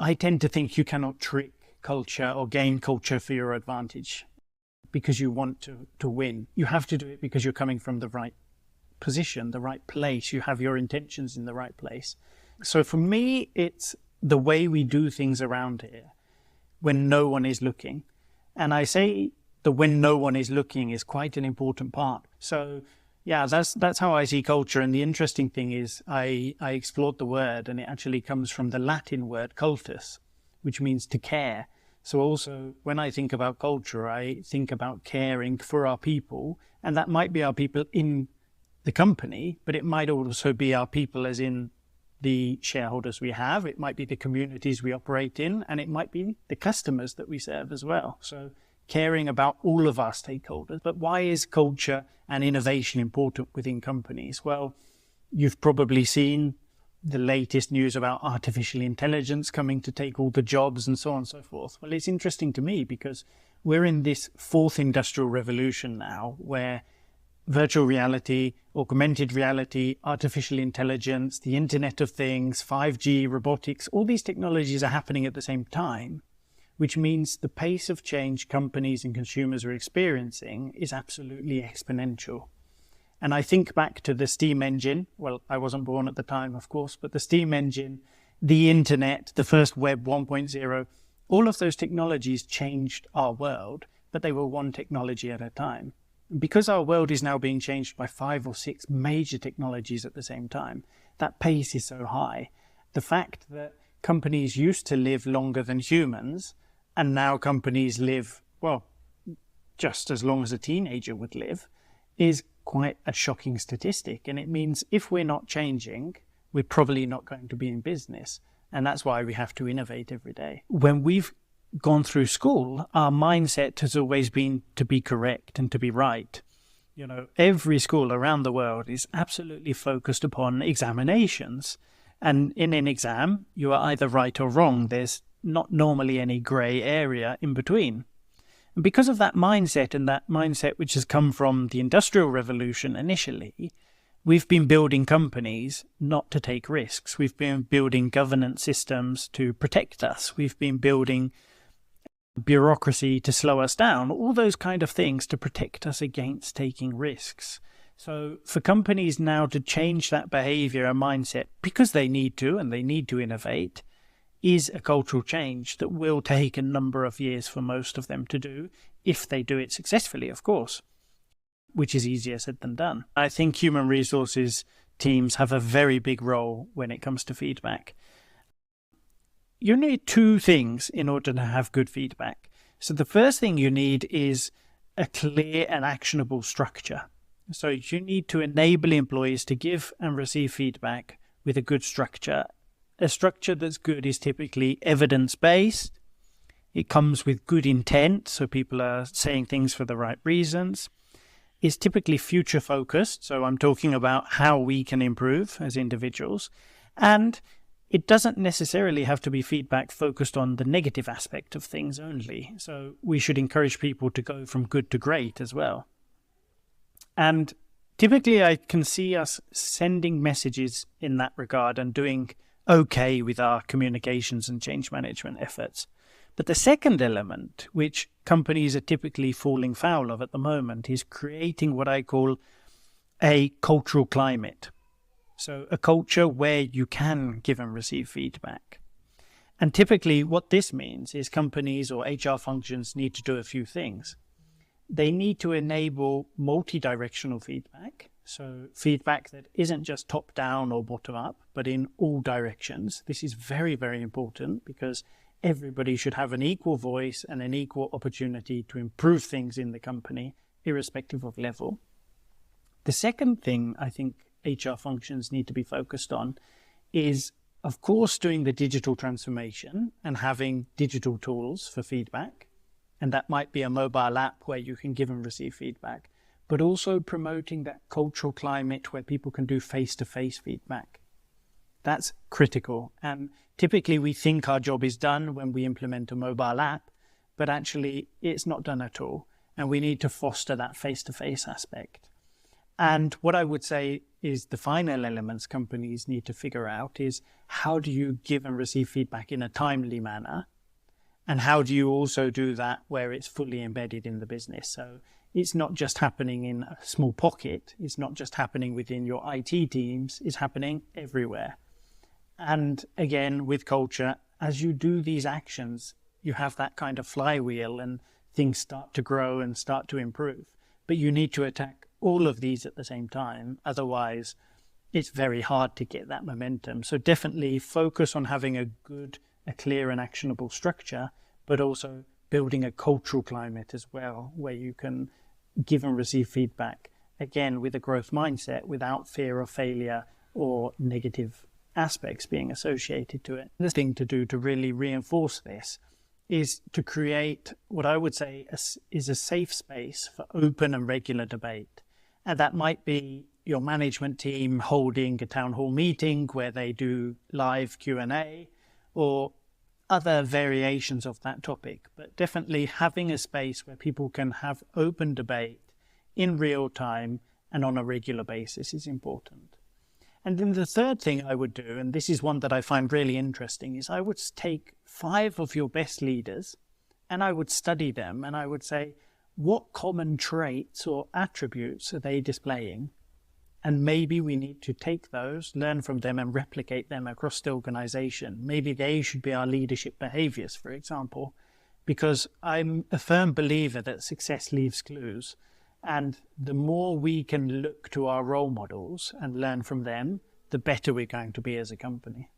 I tend to think you cannot trick culture or gain culture for your advantage because you want to win. You have to do it because you're coming from the right position, the right place. You have your intentions in the right place. So for me, it's the way we do things around here when no one is looking. And I say the when no one is looking is quite an important part. So yeah, that's how I see culture. And the interesting thing is I explored the word, and it actually comes from the Latin word cultus, which means to care. So also when I think about culture, I think about caring for our people, and that might be our people in the company, but it might also be our people as in the shareholders we have. It might be the communities we operate in, and it might be the customers that we serve as well. So caring about all of our stakeholders. But why is culture and innovation important within companies? Well, you've probably seen the latest news about artificial intelligence coming to take all the jobs and so on and so forth. Well, it's interesting to me because we're in this fourth industrial revolution now where virtual reality, augmented reality, artificial intelligence, the Internet of Things, 5G, robotics, all these technologies are happening at the same time, which means the pace of change companies and consumers are experiencing is absolutely exponential. And I think back to the steam engine. Well, I wasn't born at the time, of course, but the steam engine, the internet, the first web 1.0, all of those technologies changed our world, but they were one technology at a time. Because our world is now being changed by 5 or 6 major technologies at the same time, that pace is so high. The fact that companies used to live longer than humans, and now companies live, well, just as long as a teenager would live, is quite a shocking statistic. And it means if we're not changing, we're probably not going to be in business. And that's why we have to innovate every day. When we've gone through school, our mindset has always been to be correct and to be right. You know, every school around the world is absolutely focused upon examinations. And in an exam, you are either right or wrong. There's not normally any grey area in between. And because of that mindset, and that mindset which has come from the Industrial Revolution initially, we've been building companies not to take risks. We've been building governance systems to protect us. We've been building bureaucracy to slow us down, all those kind of things to protect us against taking risks. So for companies now to change that behavior and mindset because they need to, and they need to innovate, is a cultural change that will take a number of years for most of them to do, if they do it successfully, of course, which is easier said than done. I think human resources teams have a very big role when it comes to feedback. You need 2 things in order to have good feedback. So the first thing you need is a clear and actionable structure. So you need to enable employees to give and receive feedback with a good structure. A structure that's good is typically evidence-based. It comes with good intent, so people are saying things for the right reasons. It's typically future-focused, so I'm talking about how we can improve as individuals. And it doesn't necessarily have to be feedback focused on the negative aspect of things only. So we should encourage people to go from good to great as well. And typically I can see us sending messages in that regard and doing okay with our communications and change management efforts. But the second element, which companies are typically falling foul of at the moment, is creating what I call a cultural climate. So a culture where you can give and receive feedback. And typically what this means is companies or HR functions need to do a few things. They need to enable multi-directional feedback. So feedback that isn't just top down or bottom up, but in all directions. This is very, very important because everybody should have an equal voice and an equal opportunity to improve things in the company, irrespective of level. The second thing I think HR functions need to be focused on is, of course, doing the digital transformation and having digital tools for feedback. And that might be a mobile app where you can give and receive feedback, but also promoting that cultural climate where people can do face-to-face feedback. That's critical. And typically we think our job is done when we implement a mobile app, but actually it's not done at all. And we need to foster that face-to-face aspect. And what I would say is the final elements companies need to figure out is how do you give and receive feedback in a timely manner? And how do you also do that where it's fully embedded in the business? So it's not just happening in a small pocket. It's not just happening within your IT teams. It's happening everywhere. And again, with culture, as you do these actions, you have that kind of flywheel and things start to grow and start to improve. But you need to attack all of these at the same time. Otherwise, it's very hard to get that momentum. So definitely focus on having a clear and actionable structure, but also building a cultural climate as well, where you can give and receive feedback, again, with a growth mindset, without fear of failure or negative aspects being associated to it. The thing to do to really reinforce this is to create what I would say is a safe space for open and regular debate. And that might be your management team holding a town hall meeting where they do live Q&A or other variations of that topic, but definitely having a space where people can have open debate in real time and on a regular basis is important. And then the third thing I would do, and this is one that I find really interesting, is I would take 5 of your best leaders and I would study them and I would say, what common traits or attributes are they displaying? And maybe we need to take those, learn from them and replicate them across the organization. Maybe they should be our leadership behaviors, for example, because I'm a firm believer that success leaves clues. And the more we can look to our role models and learn from them, the better we're going to be as a company.